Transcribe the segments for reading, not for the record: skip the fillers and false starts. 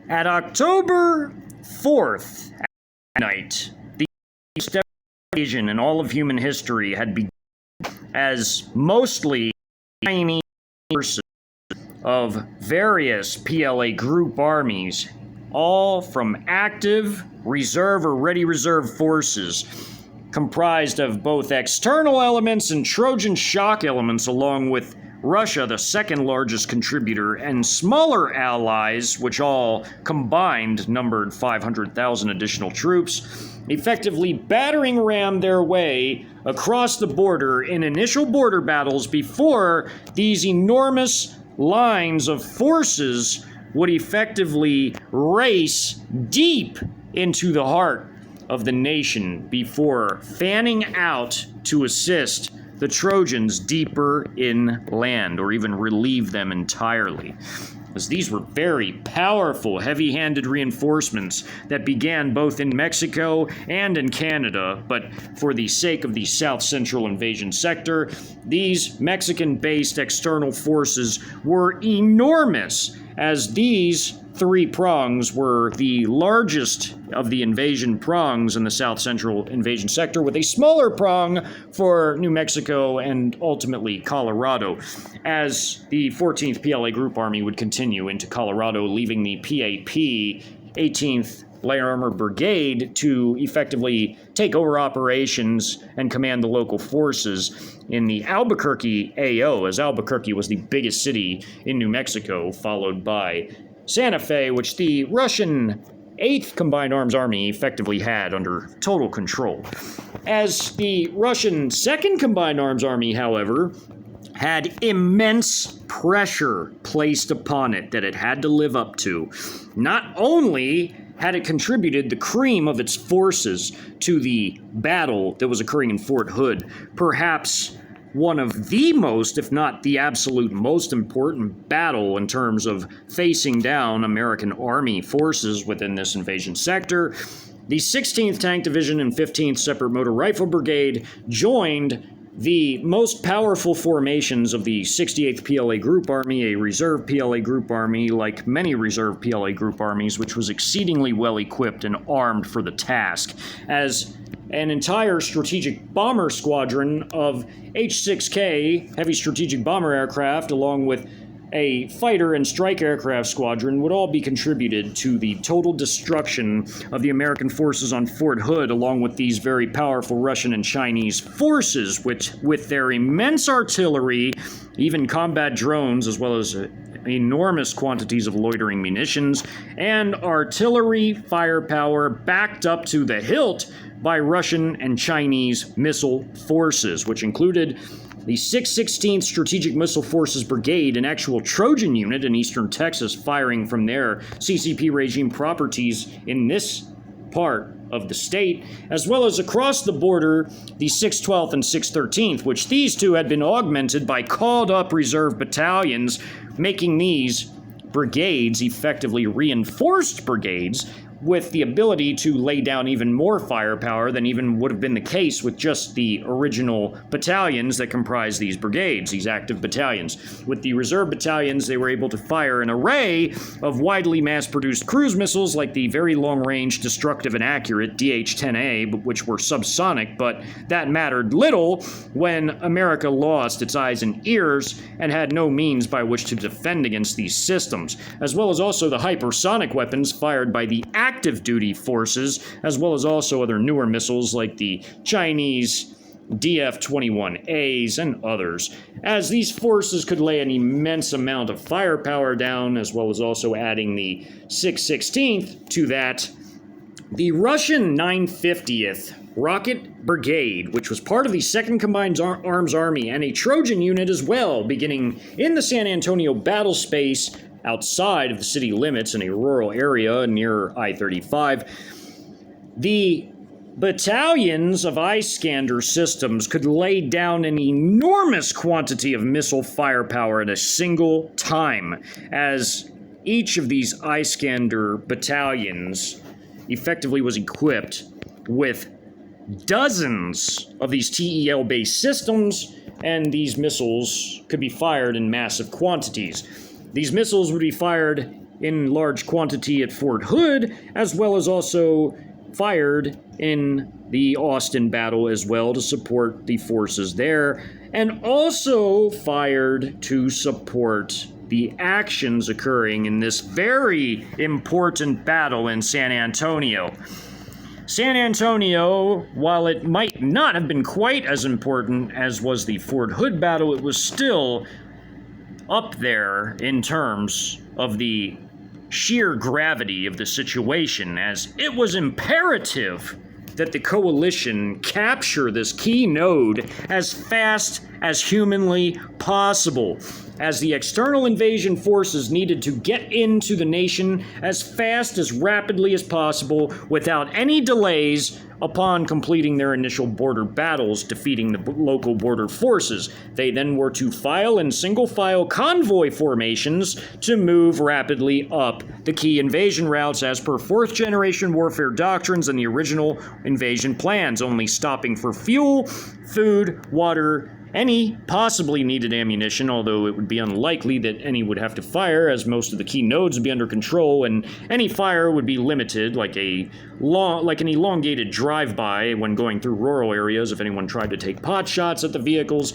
At October 4th at night, the invasion in all of human history had begun as mostly Chinese forces of various PLA group armies, all from active, reserve, or ready reserve forces, comprised of both external elements and Trojan shock elements, along with Russia, the second largest contributor, and smaller allies, which all combined numbered 500,000 additional troops, effectively battering ram their way across the border in initial border battles before these enormous lines of forces would effectively race deep into the heart of the nation before fanning out to assist the Trojans deeper inland, or even relieve them entirely, as these were very powerful, heavy-handed reinforcements that began both in Mexico and in Canada. But for the sake of the South Central invasion sector, these Mexican-based external forces were enormous, as these three prongs were the largest of the invasion prongs in the South Central invasion sector, with a smaller prong for New Mexico and ultimately Colorado, as the 14th PLA Group Army would continue into Colorado, leaving the PAP 18th Light Armored Brigade to effectively take over operations and command the local forces in the Albuquerque AO, as Albuquerque was the biggest city in New Mexico, followed by Santa Fe, which the Russian 8th Combined Arms Army effectively had under total control. As the Russian 2nd Combined Arms Army, however, had immense pressure placed upon it that it had to live up to. Not only had it contributed the cream of its forces to the battle that was occurring in Fort Hood, perhaps one of the most, if not the absolute most important battle in terms of facing down American Army forces within this invasion sector, the 16th Tank Division and 15th Separate Motor Rifle Brigade joined the most powerful formations of the 68th PLA Group Army, a reserve PLA Group Army, like many reserve PLA Group Armies, which was exceedingly well equipped and armed for the task, as an entire strategic bomber squadron of H-6K heavy strategic bomber aircraft, along with a fighter and strike aircraft squadron, would all be contributed to the total destruction of the American forces on Fort Hood, along with these very powerful Russian and Chinese forces, which, with their immense artillery, even combat drones, as well as enormous quantities of loitering munitions, and artillery firepower backed up to the hilt by Russian and Chinese missile forces, which included the 616th Strategic Missile Forces Brigade, an actual Trojan unit in eastern Texas, firing from their CCP regime properties in this part of the state, as well as across the border, the 612th and 613th, which these two had been augmented by called-up reserve battalions, making these brigades effectively reinforced brigades with the ability to lay down even more firepower than even would have been the case with just the original battalions that comprise these brigades, these active battalions. With the reserve battalions, they were able to fire an array of widely mass-produced cruise missiles like the very long-range, destructive, and accurate DH-10A, which were subsonic, but that mattered little when America lost its eyes and ears and had no means by which to defend against these systems, as well as also the hypersonic weapons fired by the active duty forces, as well as also other newer missiles like the Chinese DF-21As and others, as these forces could lay an immense amount of firepower down, as well as also adding the 616th to that. The Russian 950th Rocket Brigade, which was part of the 2nd Combined Arms Army and a Trojan unit as well, beginning in the San Antonio battle space outside of the city limits in a rural area near I-35. The battalions of Iskander systems could lay down an enormous quantity of missile firepower at a single time, as each of these Iskander battalions effectively was equipped with dozens of these TEL-based systems, and these missiles could be fired in massive quantities. These missiles would be fired in large quantity at Fort Hood, as well as also fired in the Austin battle as well to support the forces there, and also fired to support the actions occurring in this very important battle in San Antonio. San Antonio, while it might not have been quite as important as was the Fort Hood battle, it was still up there in terms of the sheer gravity of the situation, as it was imperative that the coalition capture this key node as fast as humanly possible, as the external invasion forces needed to get into the nation as fast, as rapidly as possible, without any delays upon completing their initial border battles, defeating the local border forces. They then were to file in single-file convoy formations to move rapidly up the key invasion routes as per fourth-generation warfare doctrines and the original invasion plans, only stopping for fuel, food, water, any possibly needed ammunition, although it would be unlikely that any would have to fire, as most of the key nodes would be under control, and any fire would be limited, like an elongated drive-by when going through rural areas if anyone tried to take pot shots at the vehicles,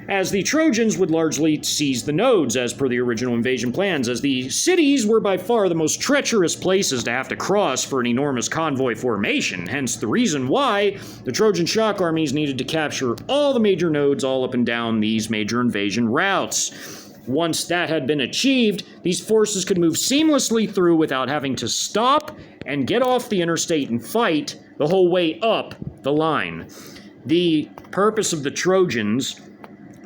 as the Trojans would largely seize the nodes as per the original invasion plans, as the cities were by far the most treacherous places to have to cross for an enormous convoy formation, hence the reason why the Trojan shock armies needed to capture all the major nodes all up and down these major invasion routes. Once that had been achieved, these forces could move seamlessly through without having to stop and get off the interstate and fight the whole way up the line. The purpose of the Trojans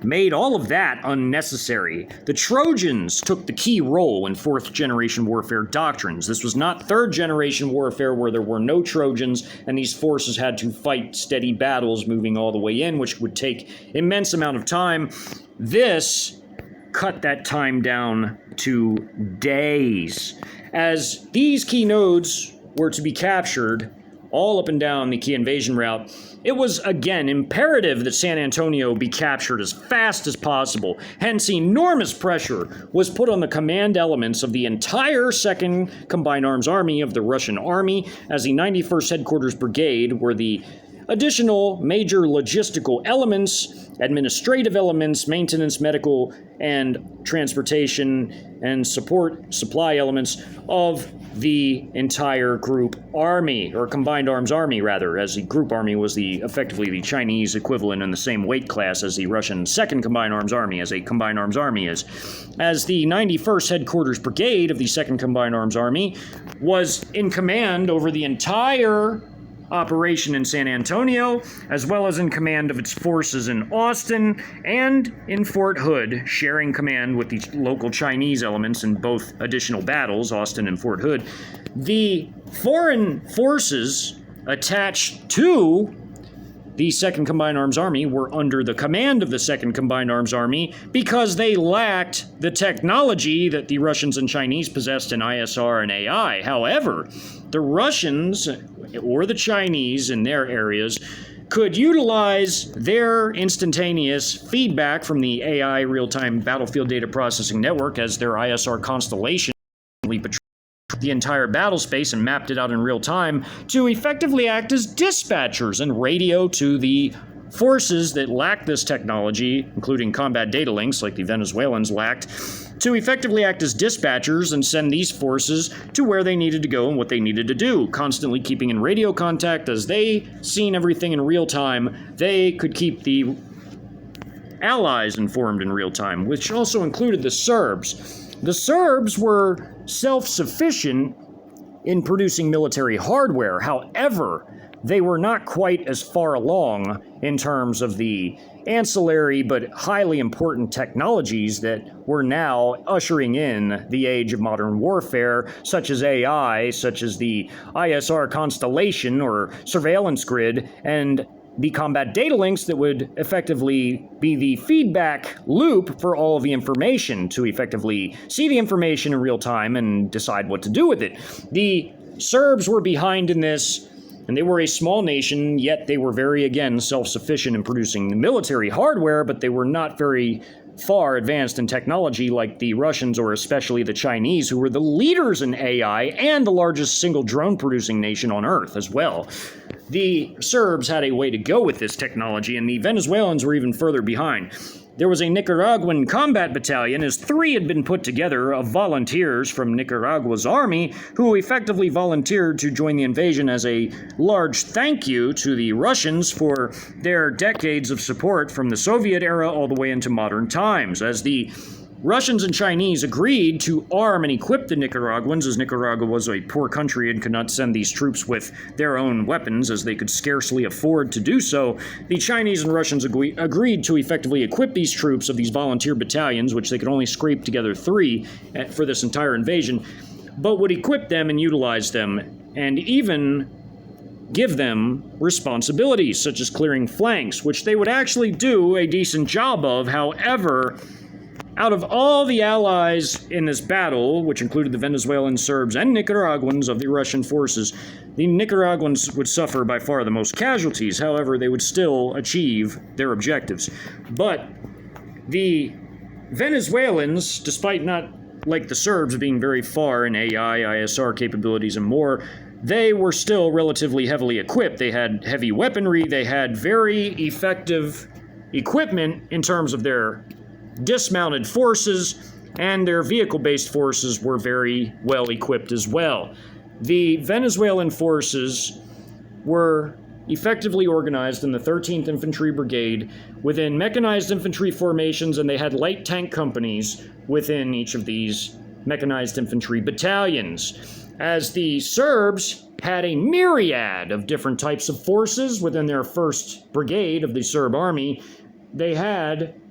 made all of that unnecessary. The Trojans took the key role in fourth-generation warfare doctrines. This was not third-generation warfare where there were no Trojans and these forces had to fight steady battles moving all the way in, which would take immense amount of time. This cut that time down to days, as these key nodes were to be captured all up and down the key invasion route. It was, again, imperative that San Antonio be captured as fast as possible. Hence, enormous pressure was put on the command elements of the entire 2nd Combined Arms Army of the Russian Army, as the 91st Headquarters Brigade were the additional major logistical elements, administrative elements, maintenance, medical, and transportation and supply elements of the entire group army, or combined arms army rather, as the group army was effectively the Chinese equivalent in the same weight class as the Russian 2nd Combined Arms Army, as a combined arms army is. As the 91st Headquarters Brigade of the 2nd Combined Arms Army was in command over the entire operation in San Antonio, as well as in command of its forces in Austin and in Fort Hood, sharing command with the local Chinese elements in both additional battles, Austin and Fort Hood. The foreign forces attached to the 2nd Combined Arms Army were under the command of the 2nd Combined Arms Army because they lacked the technology that the Russians and Chinese possessed in ISR and AI. However, the Russians or the Chinese in their areas could utilize their instantaneous feedback from the AI real-time battlefield data processing network, as their ISR constellation patrolled the entire battle space and mapped it out in real time, to effectively act as dispatchers and radio to the forces that lacked this technology, including combat data links like the Venezuelans lacked, to effectively act as dispatchers and send these forces to where they needed to go and what they needed to do, constantly keeping in radio contact. As they seen everything in real time, they could keep the allies informed in real time, which also included the Serbs. The Serbs were self-sufficient in producing military hardware. However, they were not quite as far along in terms of the ancillary but highly important technologies that were now ushering in the age of modern warfare, such as AI, such as the ISR constellation or surveillance grid, and the combat data links that would effectively be the feedback loop for all of the information to effectively see the information in real time and decide what to do with it. The Serbs were behind in this, and they were a small nation, yet they were very, again, self-sufficient in producing military hardware, but they were not very far advanced in technology like the Russians or especially the Chinese, who were the leaders in AI and the largest single drone producing nation on Earth as well. The Serbs had a way to go with this technology, and the Venezuelans were even further behind. There was a Nicaraguan combat battalion, as 3 had been put together, of volunteers from Nicaragua's army, who effectively volunteered to join the invasion as a large thank you to the Russians for their decades of support from the Soviet era all the way into modern times, as the Russians and Chinese agreed to arm and equip the Nicaraguans, as Nicaragua was a poor country and could not send these troops with their own weapons, as they could scarcely afford to do so. The Chinese and Russians agreed to effectively equip these troops of these volunteer battalions, which they could only scrape together 3 for this entire invasion, but would equip them and utilize them, and even give them responsibilities, such as clearing flanks, which they would actually do a decent job of. However, out of all the allies in this battle, which included the Venezuelan Serbs and Nicaraguans of the Russian forces, the Nicaraguans would suffer by far the most casualties. However, they would still achieve their objectives. But the Venezuelans, despite not like the Serbs being very far in AI, ISR capabilities and more, they were still relatively heavily equipped. They had heavy weaponry, they had very effective equipment in terms of their dismounted forces, and their vehicle-based forces were very well equipped as well. The Venezuelan forces were effectively organized in the 13th Infantry Brigade within mechanized infantry formations, and they had light tank companies within each of these mechanized infantry battalions. As the Serbs had a myriad of different types of forces within their 1st Brigade of the Serb Army, they had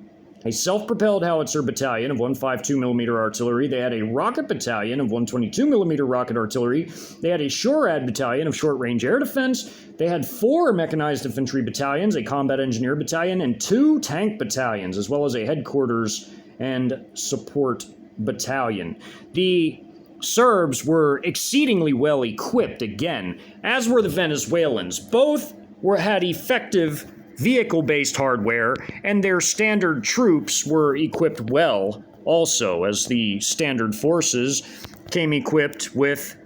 a self-propelled howitzer battalion of 152mm artillery. They had a rocket battalion of 122mm rocket artillery. They had a SHORAD battalion of short-range air defense. They had 4 mechanized infantry battalions, a combat engineer battalion, and 2 tank battalions, as well as a headquarters and support battalion. The Serbs were exceedingly well equipped, again, as were the Venezuelans. Both had effective vehicle-based hardware, and their standard troops were equipped well also, as the standard forces came equipped with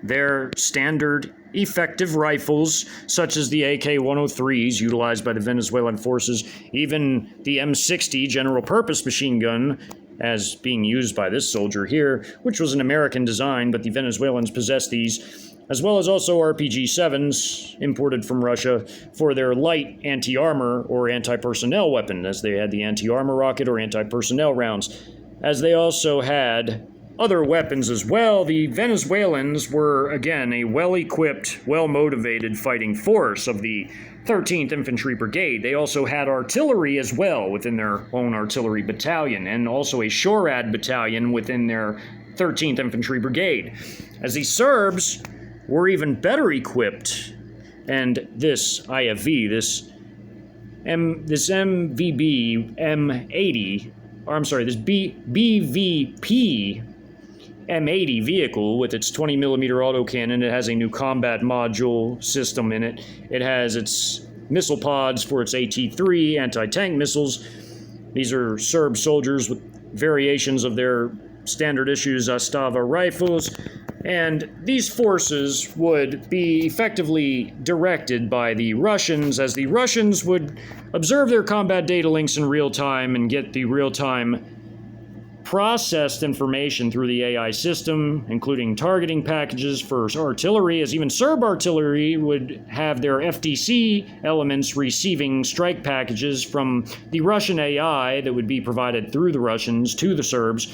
their standard effective rifles, such as the AK-103s utilized by the Venezuelan forces, even the M60 general-purpose machine gun, as being used by this soldier here, which was an American design, but the Venezuelans possessed these, as well as also RPG-7s imported from Russia for their light anti-armor or anti-personnel weapon, as they had the anti-armor rocket or anti-personnel rounds. As they also had other weapons as well, the Venezuelans were, again, a well-equipped, well-motivated fighting force of the 13th Infantry Brigade. They also had artillery as well within their own artillery battalion, and also a SHORAD battalion within their 13th Infantry Brigade. As the Serbs were even better equipped, and this IFV, this MVB M80, or I'm sorry, this BVP M80 vehicle with its 20mm autocannon. It has a new combat module system in it. It has its missile pods for its AT-3 anti-tank missiles. These are Serb soldiers with variations of their standard issue Zastava rifles, and these forces would be effectively directed by the Russians, as the Russians would observe their combat data links in real time and get the real-time processed information through the AI system, including targeting packages for artillery, as even Serb artillery would have their FTC elements receiving strike packages from the Russian AI that would be provided through the Russians to the Serbs.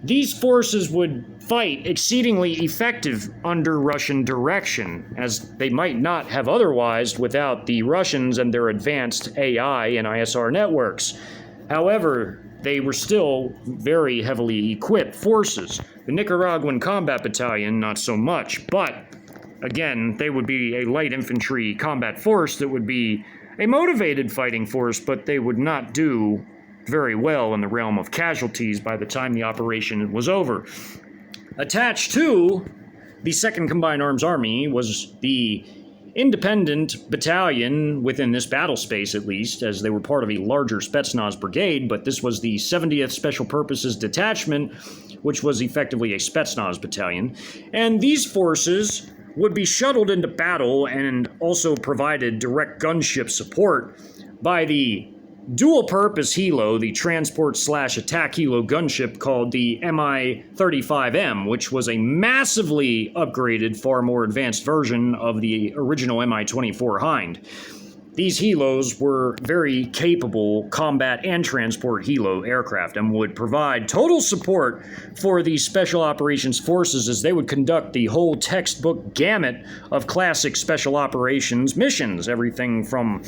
These forces would fight exceedingly effective under Russian direction, as they might not have otherwise without the Russians and their advanced AI and ISR networks. However, they were still very heavily equipped forces. The Nicaraguan Combat Battalion, not so much, but again, they would be a light infantry combat force that would be a motivated fighting force, but they would not do very well in the realm of casualties by the time the operation was over. Attached to the 2nd Combined Arms Army was the independent battalion within this battle space, at least, as they were part of a larger Spetsnaz brigade, but this was the 70th Special Purposes Detachment, which was effectively a Spetsnaz battalion. And these forces would be shuttled into battle and also provided direct gunship support by the dual-purpose helo, the transport/attack helo gunship called the Mi-35M, which was a massively upgraded, far more advanced version of the original Mi-24 Hind. These helos were very capable combat and transport helo aircraft and would provide total support for the Special Operations Forces as they would conduct the whole textbook gamut of classic Special Operations missions, everything from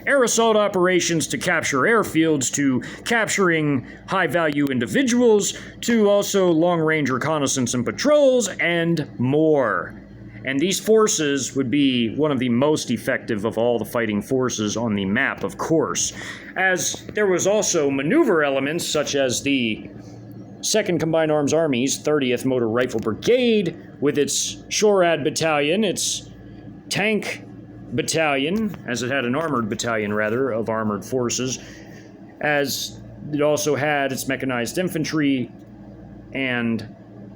air assault operations to capture airfields, to capturing high-value individuals, to also long-range reconnaissance and patrols, and more. And these forces would be one of the most effective of all the fighting forces on the map, of course, as there was also maneuver elements such as the 2nd Combined Arms Army's 30th Motor Rifle Brigade with its SHORAD battalion, its tank battalion, as it had an armored battalion, rather, of armored forces, as it also had its mechanized infantry and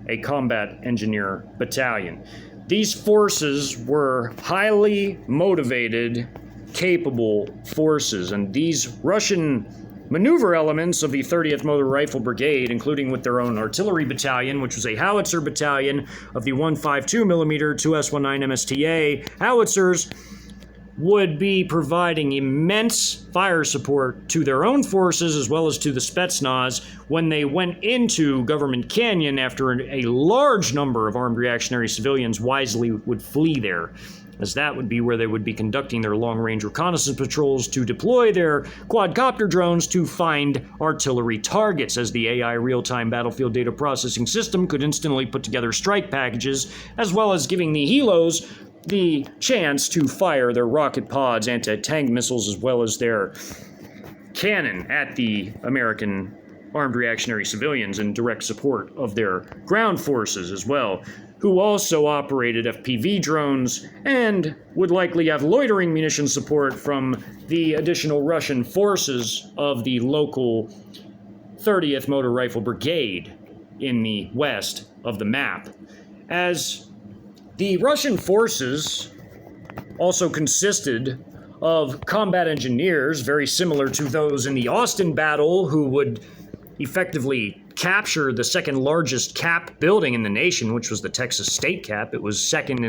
a combat engineer battalion. These forces were highly motivated, capable forces, and these Russian maneuver elements of the 30th Motor Rifle Brigade, including with their own artillery battalion, which was a howitzer battalion of the 152mm 2S19 MSTA howitzers, would be providing immense fire support to their own forces as well as to the Spetsnaz when they went into Government Canyon after a large number of armed reactionary civilians wisely would flee there, as that would be where they would be conducting their long-range reconnaissance patrols to deploy their quadcopter drones to find artillery targets, as the AI real-time battlefield data processing system could instantly put together strike packages, as well as giving the helos the chance to fire their rocket pods, anti-tank missiles, as well as their cannon at the American armed reactionary civilians in direct support of their ground forces as well, who also operated FPV drones and would likely have loitering munition support from the additional Russian forces of the local 30th Motor Rifle Brigade in the west of the map. As the Russian forces also consisted of combat engineers, very similar to those in the Austin battle, who would effectively capture the second largest cap building in the nation, which was the Texas State Cap. It was second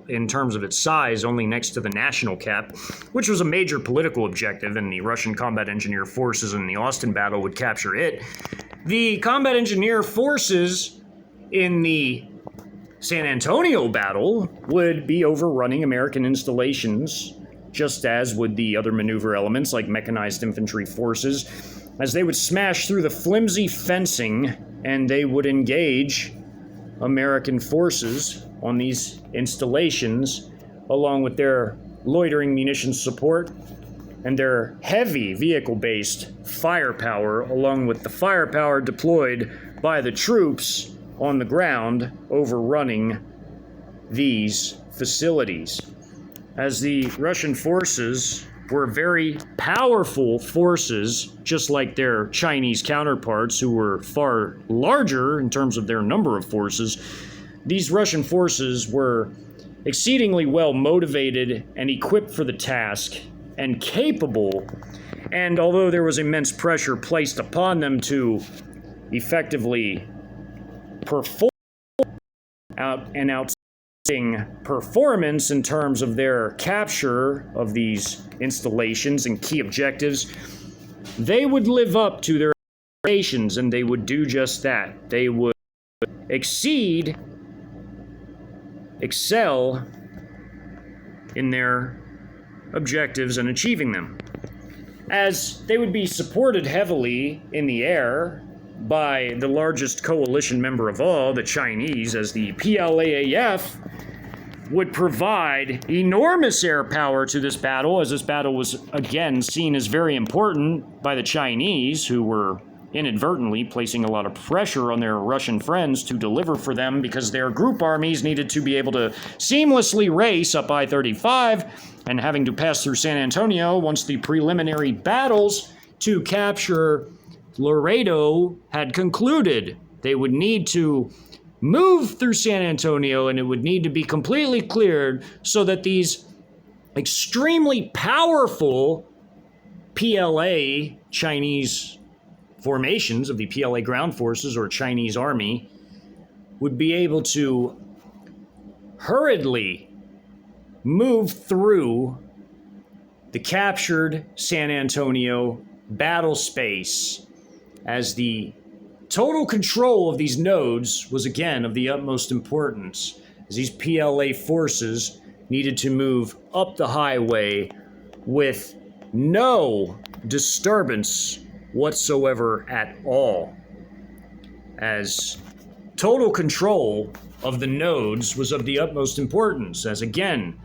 in terms of its size, only next to the National Cap, which was a major political objective, and the Russian combat engineer forces in the Austin battle would capture it. The combat engineer forces in the San Antonio battle would be overrunning American installations, just as would the other maneuver elements like mechanized infantry forces, as they would smash through the flimsy fencing and they would engage American forces on these installations, along with their loitering munitions support and their heavy vehicle-based firepower, along with the firepower deployed by the troops on the ground overrunning these facilities. As the Russian forces were very powerful forces, just like their Chinese counterparts, who were far larger in terms of their number of forces, these Russian forces were exceedingly well motivated and equipped for the task and capable, and although there was immense pressure placed upon them to effectively perform an outstanding performance in terms of their capture of these installations and key objectives, they would live up to their expectations, and they would do just that. They would excel in their objectives and achieving them, as they would be supported heavily in the air by the largest coalition member of all, the Chinese, as the PLAAF would provide enormous air power to this battle, as this battle was again seen as very important by the Chinese, who were inadvertently placing a lot of pressure on their Russian friends to deliver for them because their group armies needed to be able to seamlessly race up I-35 and having to pass through San Antonio once the preliminary battles to capture Laredo had concluded. They would need to move through San Antonio and it would need to be completely cleared so that these extremely powerful PLA Chinese formations of the PLA ground forces or Chinese army would be able to hurriedly move through the captured San Antonio battle space, as the total control of these nodes was again of the utmost importance, as these PLA forces needed to move up the highway with no disturbance whatsoever at all, as total control of the nodes was of the utmost importance, as again,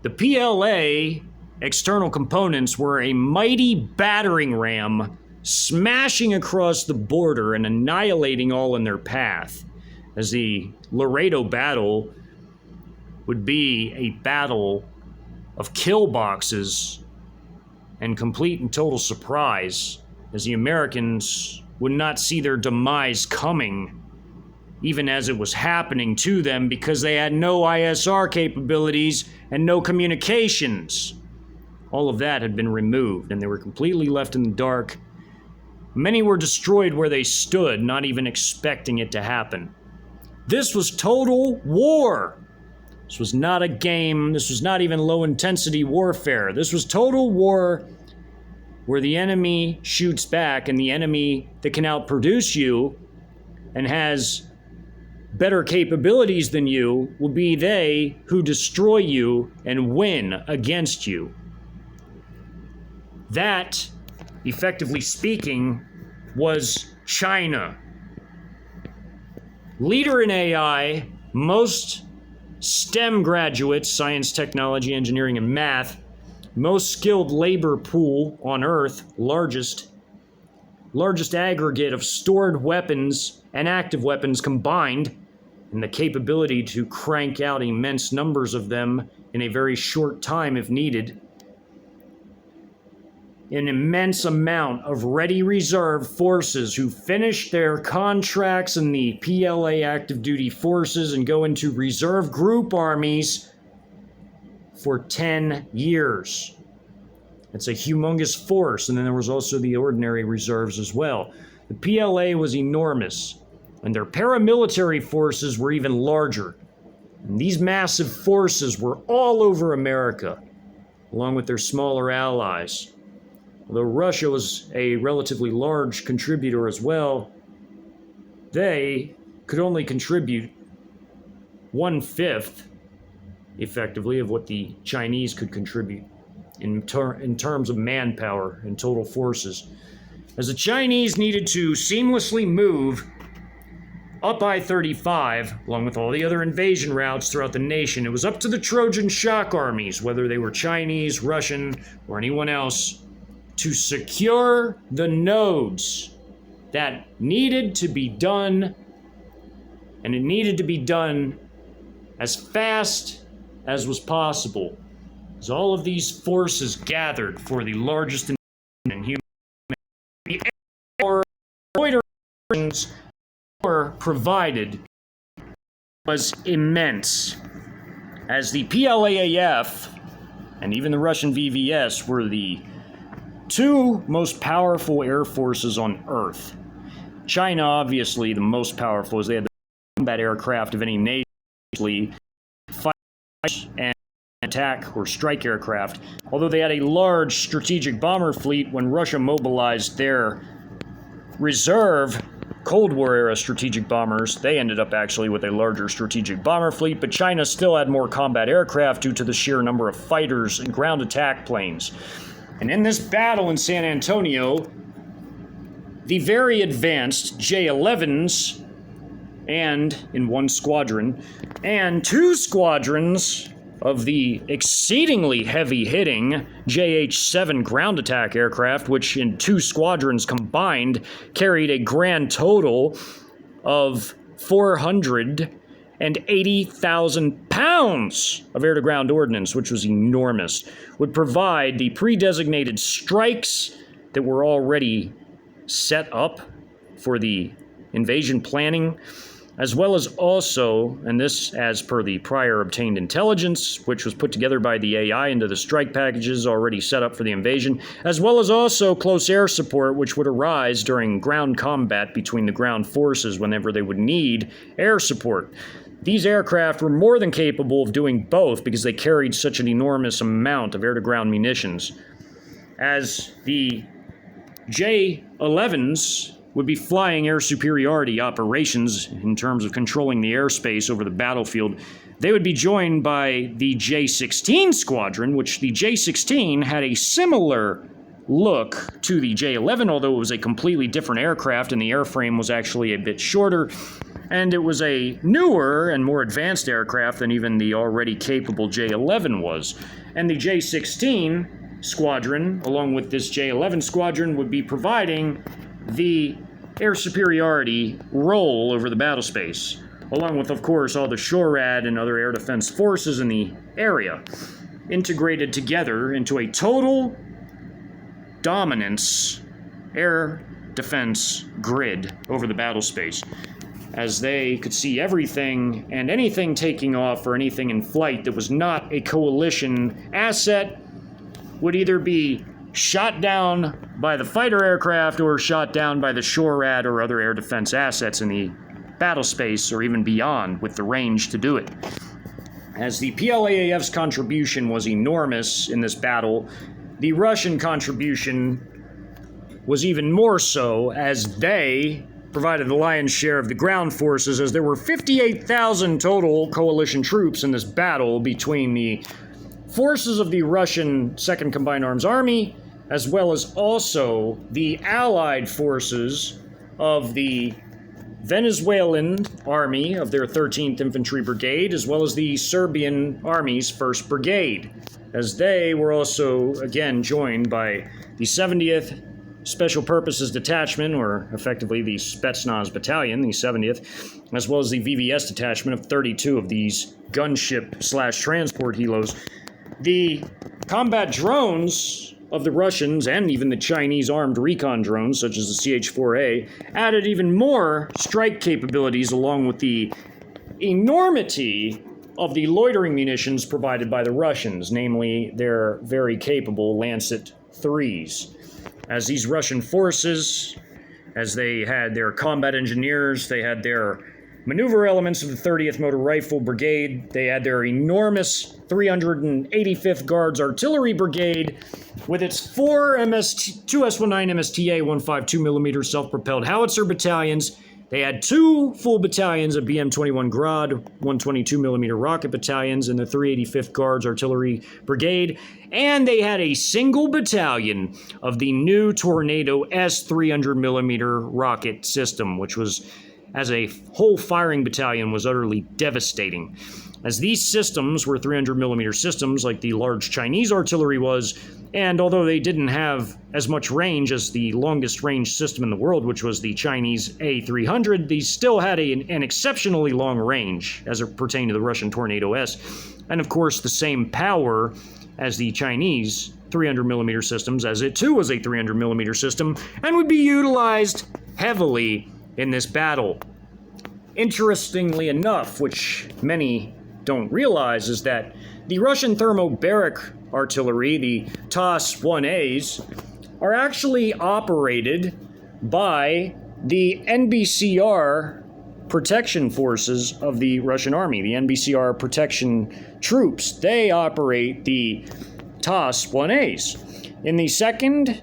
the PLA external components were a mighty battering ram smashing across the border and annihilating all in their path, as the Laredo battle would be a battle of kill boxes and complete and total surprise, as the Americans would not see their demise coming, even as it was happening to them, because they had no ISR capabilities and no communications. All of that had been removed, and they were completely left in the dark. Many were destroyed where they stood, not even expecting it to happen. This was total war. This was not a game. This was not even low-intensity warfare. This was total war where the enemy shoots back, and the enemy that can outproduce you and has better capabilities than you will be they who destroy you and win against you. That, effectively speaking, was China. Leader in AI, most STEM graduates, science, technology, engineering, and math, most skilled labor pool on Earth, largest aggregate of stored weapons and active weapons combined, and the capability to crank out immense numbers of them in a very short time if needed. An immense amount of ready reserve forces who finish their contracts in the PLA active duty forces and go into reserve group armies for 10 years. It's a humongous force, and then there was also the ordinary reserves as well. The PLA was enormous, and their paramilitary forces were even larger. And these massive forces were all over America, along with their smaller allies. Although Russia was a relatively large contributor as well, they could only contribute 1/5, effectively, of what the Chinese could contribute in terms of manpower and total forces. As the Chinese needed to seamlessly move up I-35, along with all the other invasion routes throughout the nation, it was up to the Trojan shock armies, whether they were Chinese, Russian, or anyone else, to secure the nodes that needed to be done, and it needed to be done as fast as was possible, as all of these forces gathered for the largest in human history. The air provided was immense, as the PLAAF and even the Russian VVS were the two most powerful air forces on Earth. China, obviously, the most powerful, as they had the combat aircraft of any nation, fight and attack or strike aircraft. Although they had a large strategic bomber fleet when Russia mobilized their reserve Cold War era strategic bombers, they ended up actually with a larger strategic bomber fleet, but China still had more combat aircraft due to the sheer number of fighters and ground attack planes. And in this battle in San Antonio, the very advanced J-11s, and in one squadron, and two squadrons of the exceedingly heavy-hitting JH-7 ground attack aircraft, which in 2 squadrons combined carried a grand total of 480,000 pounds of air-to-ground ordnance, which was enormous, would provide the pre-designated strikes that were already set up for the invasion planning, as well as also, and this as per the prior obtained intelligence, which was put together by the AI into the strike packages already set up for the invasion, as well as also close air support, which would arise during ground combat between the ground forces whenever they would need air support. These aircraft were more than capable of doing both because they carried such an enormous amount of air-to-ground munitions. As the J-11s would be flying air superiority operations in terms of controlling the airspace over the battlefield, they would be joined by the J-16 squadron, which the J-16 had a similar look to the J-11, although it was a completely different aircraft and the airframe was actually a bit shorter, and it was a newer and more advanced aircraft than even the already capable J-11 was. And the J-16 squadron, along with this J-11 squadron, would be providing the air superiority role over the battle space, along with, of course, all the SHORAD and other air defense forces in the area, integrated together into a total dominance air defense grid over the battle space, as they could see everything and anything taking off or anything in flight that was not a coalition asset would either be shot down by the fighter aircraft or shot down by the SHORAD or other air defense assets in the battle space or even beyond with the range to do it. As the PLAAF's contribution was enormous in this battle, the Russian contribution was even more so, as they provided the lion's share of the ground forces, as there were 58,000 total coalition troops in this battle between the forces of the Russian 2nd Combined Arms Army, as well as also the allied forces of the Venezuelan Army of their 13th Infantry Brigade, as well as the Serbian Army's 1st Brigade, as they were also, again, joined by the 70th Special Purposes Detachment, or effectively the Spetsnaz Battalion, the 70th, as well as the VVS Detachment of 32 of these gunship/transport helos. The combat drones of the Russians and even the Chinese armed recon drones, such as the CH-4A, added even more strike capabilities along with the enormity of the loitering munitions provided by the Russians, namely their very capable Lancet 3s. As these Russian forces, as they had their combat engineers, they had their maneuver elements of the 30th Motor Rifle Brigade, they had their enormous 385th Guards Artillery Brigade with its 4 2 S-19 MSTA 152mm self-propelled howitzer battalions. They had 2 full battalions of BM-21 Grad 122mm rocket battalions in the 385th Guards Artillery Brigade, and they had a single battalion of the new Tornado S 300mm rocket system, which was, as a whole firing battalion, was utterly devastating. As these systems were 300mm systems like the large Chinese artillery was, and although they didn't have as much range as the longest range system in the world, which was the Chinese A300, these still had an exceptionally long range as it pertained to the Russian Tornado S, and of course the same power as the Chinese 300mm systems, as it too was a 300mm system, and would be utilized heavily in this battle. Interestingly enough, which many don't realize, is that the Russian thermobaric artillery, the TOS-1As, are actually operated by the NBCR protection forces of the Russian army, the NBCR protection troops. They operate the TOS-1As. In the 2nd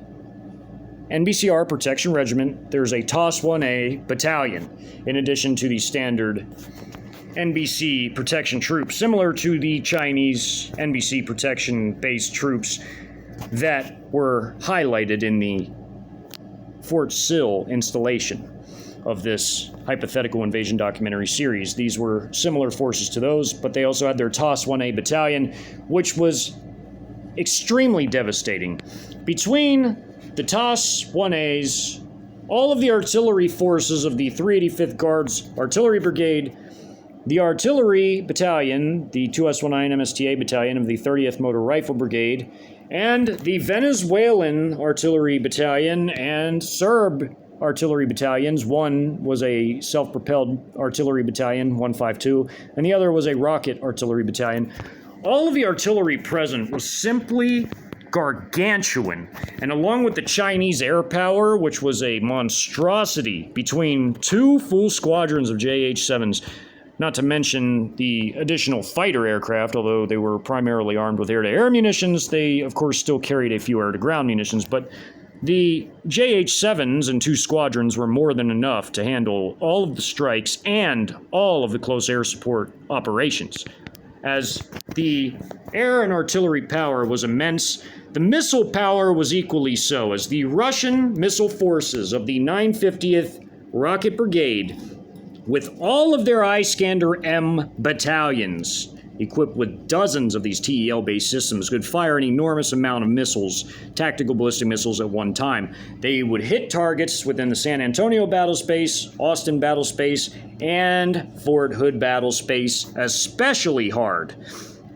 NBCR Protection Regiment, there's a TOS-1A battalion, in addition to the standard NBC protection troops, similar to the Chinese NBC protection-based troops that were highlighted in the Fort Sill installation. of this hypothetical invasion documentary series. These were similar forces to those, but they also had their TOS 1A battalion, which was extremely devastating. Between the TOS 1As, all of the artillery forces of the 385th Guards Artillery Brigade, the Artillery Battalion, the 2S19 MSTA Battalion of the 30th Motor Rifle Brigade, and the Venezuelan Artillery Battalion and Serb artillery battalions. One was a self-propelled artillery battalion, 152, and the other was a rocket artillery battalion. All of the artillery present was simply gargantuan, and along with the Chinese air power, which was a monstrosity between two full squadrons of JH-7s, not to mention the additional fighter aircraft, although they were primarily armed with air-to-air munitions, they of course still carried a few air-to-ground munitions, but the JH-7s and two squadrons were more than enough to handle all of the strikes and all of the close air support operations. As the air and artillery power was immense, the missile power was equally so, as the Russian missile forces of the 950th Rocket Brigade, with all of their Iskander-M battalions, equipped with dozens of these TEL-based systems, could fire an enormous amount of missiles, tactical ballistic missiles at one time. They would hit targets within the San Antonio battlespace, Austin battlespace, and Fort Hood battlespace especially hard.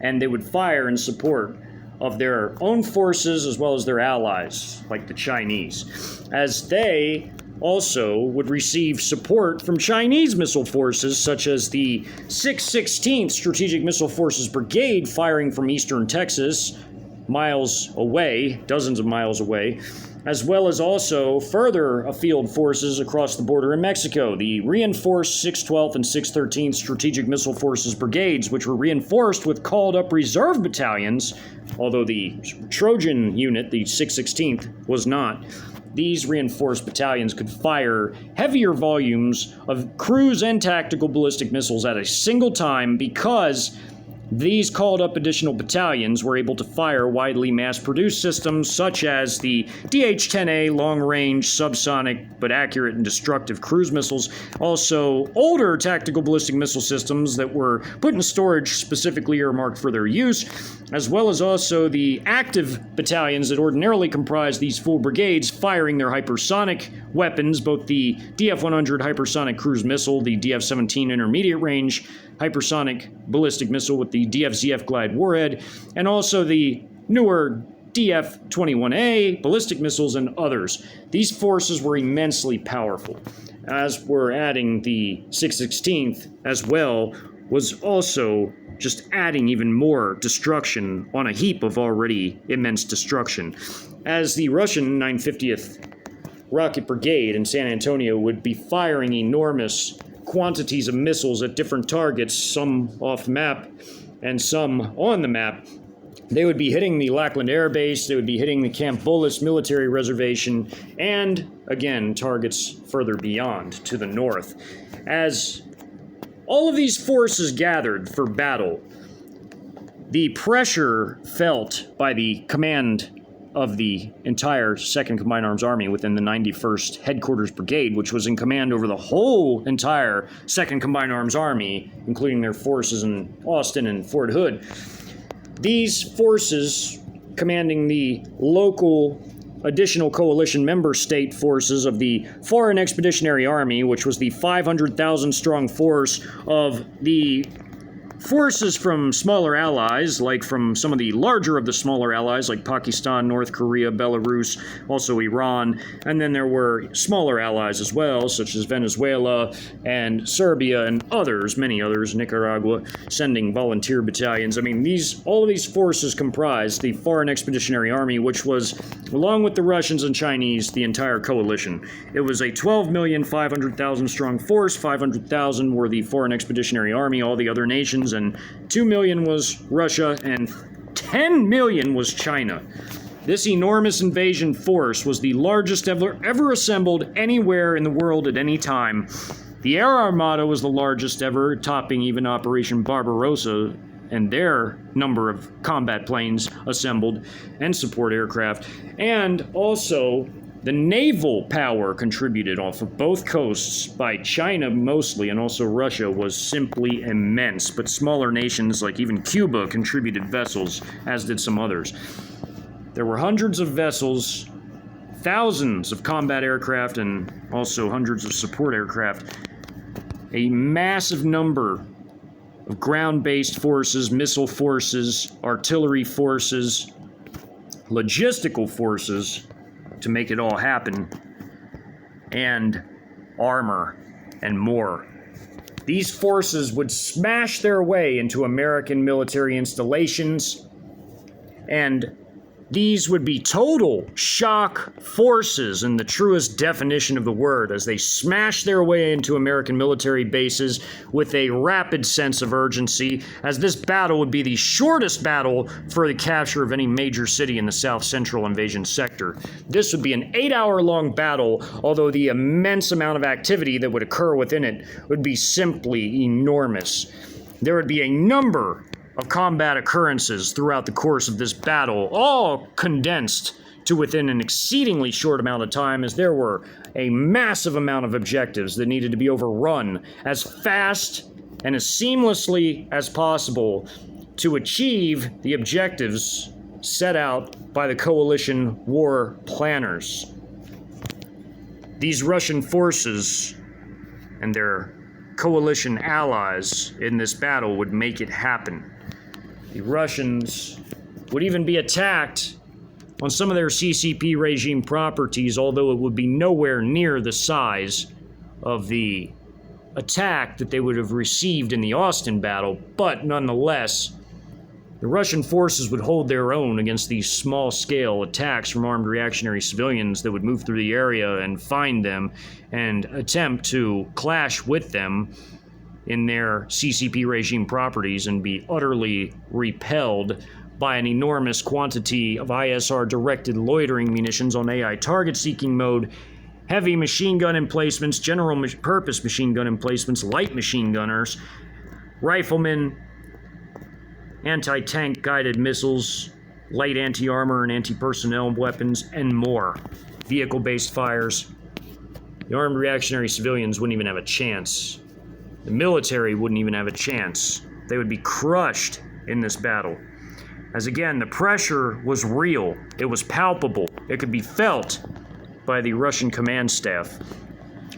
And they would fire in support of their own forces as well as their allies, like the Chinese, as they also would receive support from Chinese missile forces, such as the 616th Strategic Missile Forces Brigade, firing from eastern Texas, miles away, dozens of miles away, as well as also further afield forces across the border in Mexico, the reinforced 612th and 613th Strategic Missile Forces Brigades, which were reinforced with called-up reserve battalions, although the Trojan unit, the 616th, was not. These reinforced battalions could fire heavier volumes of cruise and tactical ballistic missiles at a single time because these called-up additional battalions were able to fire widely mass-produced systems such as the DH-10A long-range, subsonic, but accurate and destructive cruise missiles, also older tactical ballistic missile systems that were put in storage specifically earmarked for their use, as well as also the active battalions that ordinarily comprise these full brigades firing their hypersonic weapons, both the DF-100 hypersonic cruise missile, the DF-17 intermediate range hypersonic ballistic missile with the DF-ZF glide warhead, and also the newer DF-21A ballistic missiles and others. These forces were immensely powerful. As we're adding the 616th as well, was also just adding even more destruction on a heap of already immense destruction. As the Russian 950th Rocket Brigade in San Antonio would be firing enormous quantities of missiles at different targets, some off map and some on the map. They would be hitting the Lackland Air Base, they would be hitting the Camp Bullis military reservation, and again, targets further beyond to the north. As all of these forces gathered for battle, the pressure felt by the command of the entire 2nd Combined Arms Army within the 91st Headquarters Brigade, which was in command over the whole entire 2nd Combined Arms Army, including their forces in Austin and Fort Hood. These forces, commanding the local additional coalition member state forces of the Foreign Expeditionary Army, which was the 500,000 strong force of the forces from smaller allies, like from some of the larger of the smaller allies, like Pakistan, North Korea, Belarus, also Iran, and then there were smaller allies as well, such as Venezuela and Serbia and others, many others, Nicaragua, sending volunteer battalions. I mean, all of these forces comprised the Foreign Expeditionary Army, which was, along with the Russians and Chinese, the entire coalition. It was a 12,500,000 strong force. 500,000 were the Foreign Expeditionary Army, all the other nations, and 2 million was Russia, and 10 million was China. This enormous invasion force was the largest ever assembled anywhere in the world at any time. The Air Armada was the largest ever, topping even Operation Barbarossa and their number of combat planes assembled and support aircraft. And also, The naval power contributed off of both coasts by China mostly and also Russia was simply immense, but smaller nations like even Cuba contributed vessels, as did some others. There were hundreds of vessels, thousands of combat aircraft, and also hundreds of support aircraft. A massive number of ground-based forces, missile forces, artillery forces, logistical forces, to make it all happen, and armor and more. These forces would smash their way into American military installations, and these would be total shock forces in the truest definition of the word, as they smash their way into American military bases with a rapid sense of urgency, as this battle would be the shortest battle for the capture of any major city in the South Central invasion sector. This would be an 8-hour-long battle, although the immense amount of activity that would occur within it would be simply enormous. There would be a number of combat occurrences throughout the course of this battle, all condensed to within an exceedingly short amount of time, as there were a massive amount of objectives that needed to be overrun as fast and as seamlessly as possible to achieve the objectives set out by the coalition war planners. These Russian forces and their coalition allies in this battle would make it happen. The Russians would even be attacked on some of their CCP regime properties, although it would be nowhere near the size of the attack that they would have received in the Austin battle. But nonetheless, the Russian forces would hold their own against these small-scale attacks from armed reactionary civilians that would move through the area and find them and attempt to clash with them in their CCP regime properties and be utterly repelled by an enormous quantity of ISR-directed loitering munitions on AI target-seeking mode, heavy machine gun emplacements, general-purpose machine gun emplacements, light machine gunners, riflemen, anti-tank guided missiles, light anti-armor and anti-personnel weapons, and more. Vehicle-based fires. The armed reactionary civilians wouldn't even have a chance. The military wouldn't even have a chance. They would be crushed in this battle. As again, the pressure was real. It was palpable. It could be felt by the Russian command staff.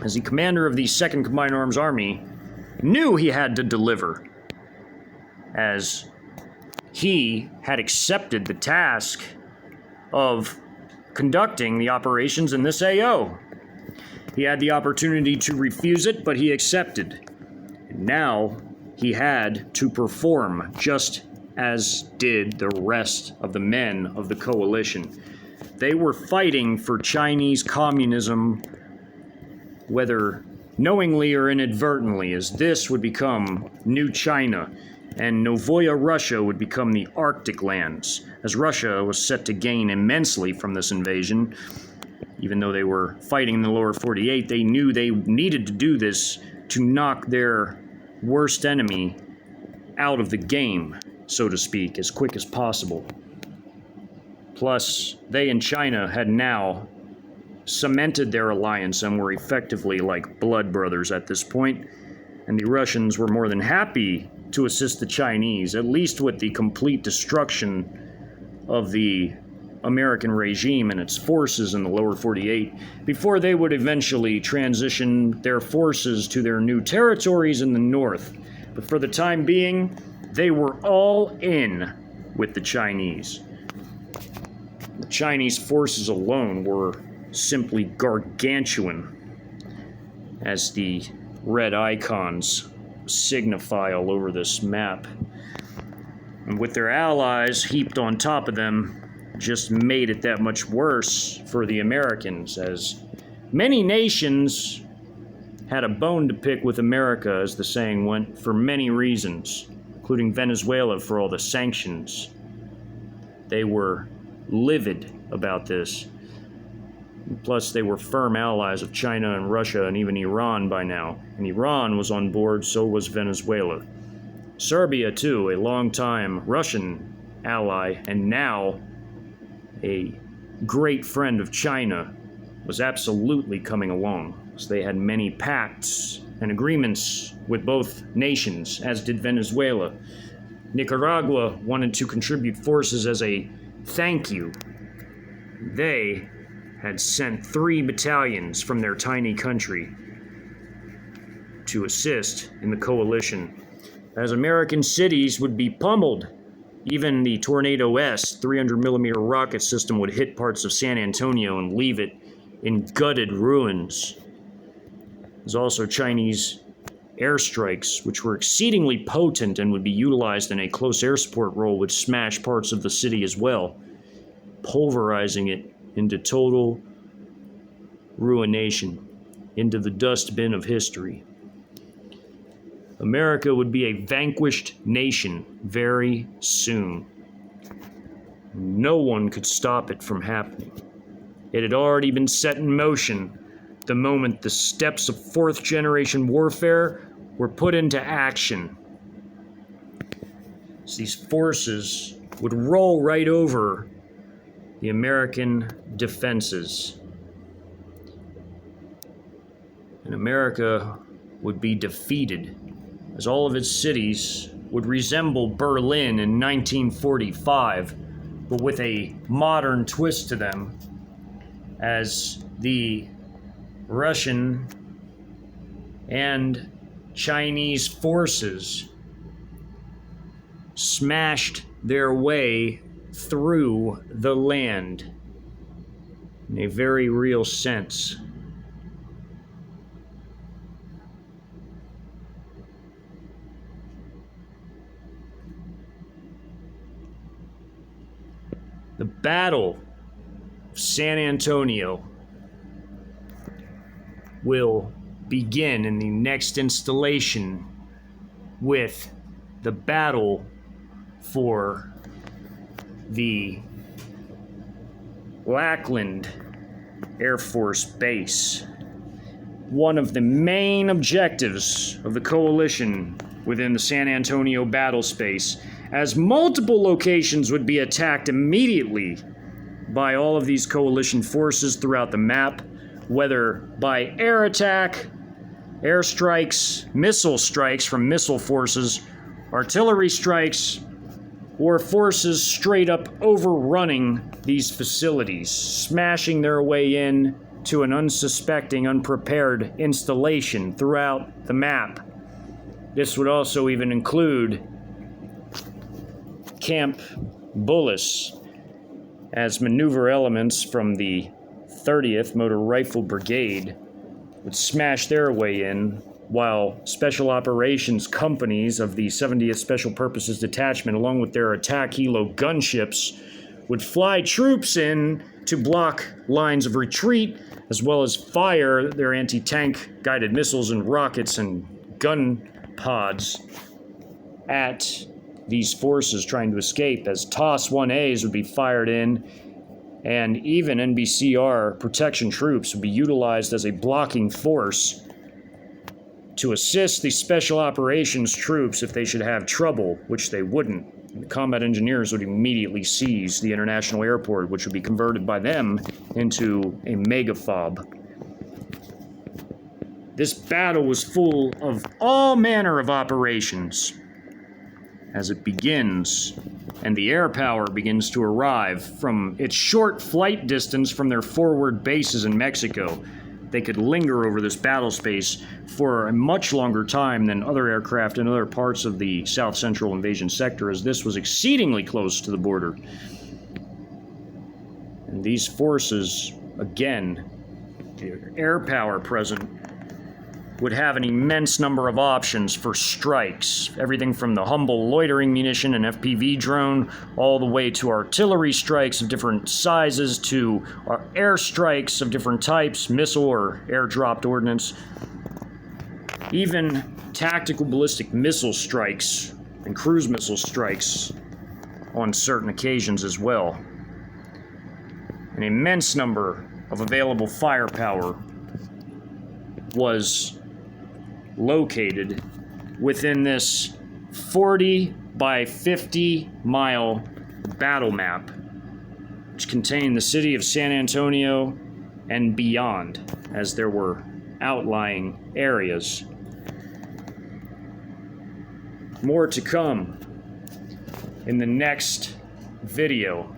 As the commander of the 2nd Combined Arms Army knew he had to deliver, as he had accepted the task of conducting the operations in this AO. He had the opportunity to refuse it, but he accepted. Now he had to perform, just as did the rest of the men of the coalition. They were fighting for Chinese communism, whether knowingly or inadvertently, as this would become New China, and Novaya Russia would become the Arctic lands, as Russia was set to gain immensely from this invasion. Even though they were fighting in the lower 48, they knew they needed to do this to knock their worst enemy out of the game, so to speak, as quick as possible. Plus, they and China had now cemented their alliance and were effectively like blood brothers at this point, and the Russians were more than happy to assist the Chinese, at least with the complete destruction of the American regime and its forces in the lower 48, before they would eventually transition their forces to their new territories in the north. But for the time being, they were all in with the Chinese. The Chinese forces alone were simply gargantuan, as the red icons signify all over this map. And with their allies heaped on top of them, just made it that much worse for the Americans, as many nations had a bone to pick with America, as the saying went, for many reasons, including Venezuela for all the sanctions. They were livid about this. Plus, they were firm allies of China and Russia and even Iran by now. And Iran was on board, so was Venezuela. Serbia, too, a long-time Russian ally, and now a great friend of China, was absolutely coming along, as they had many pacts and agreements with both nations, as did Venezuela. Nicaragua wanted to contribute forces as a thank you. They had sent 3 battalions from their tiny country to assist in the coalition, as American cities would be pummeled. Even the Tornado S 300mm rocket system would hit parts of San Antonio and leave it in gutted ruins. There's also Chinese airstrikes, which were exceedingly potent and would be utilized in a close air support role, would smash parts of the city as well, pulverizing it into total ruination, into the dustbin of history. America would be a vanquished nation very soon. No one could stop it from happening. It had already been set in motion the moment the steps of 4th generation warfare were put into action. So these forces would roll right over the American defenses. And America would be defeated, as all of its cities would resemble Berlin in 1945, but with a modern twist to them, as the Russian and Chinese forces smashed their way through the land in a very real sense. The Battle of San Antonio will begin in the next installation with the battle for the Lackland Air Force Base. One of the main objectives of the coalition within the San Antonio battle space, as multiple locations would be attacked immediately by all of these coalition forces throughout the map, whether by air attack, airstrikes, missile strikes from missile forces, artillery strikes, or forces straight up overrunning these facilities, smashing their way in to an unsuspecting, unprepared installation throughout the map. This would also even include Camp Bullis, as maneuver elements from the 30th Motor Rifle Brigade would smash their way in, while special operations companies of the 70th Special Purposes Detachment, along with their attack helo gunships, would fly troops in to block lines of retreat, as well as fire their anti-tank guided missiles and rockets and gun pods at these forces trying to escape, as TOS-1As would be fired in, and even NBCR protection troops would be utilized as a blocking force to assist the special operations troops if they should have trouble, which they wouldn't. The combat engineers would immediately seize the international airport, which would be converted by them into a megafob. This battle was full of all manner of operations. As it begins, and the air power begins to arrive from its short flight distance from their forward bases in Mexico, they could linger over this battle space for a much longer time than other aircraft in other parts of the South Central invasion sector, as this was exceedingly close to the border. And these forces, again, the air power present, would have an immense number of options for strikes. Everything from the humble loitering munition and FPV drone, all the way to artillery strikes of different sizes, to air strikes of different types, missile or air-dropped ordnance. Even tactical ballistic missile strikes and cruise missile strikes on certain occasions as well. An immense number of available firepower was located within this 40 by 50 mile battle map, which contained the city of San Antonio, and beyond, as there were outlying areas. More to come in the next video.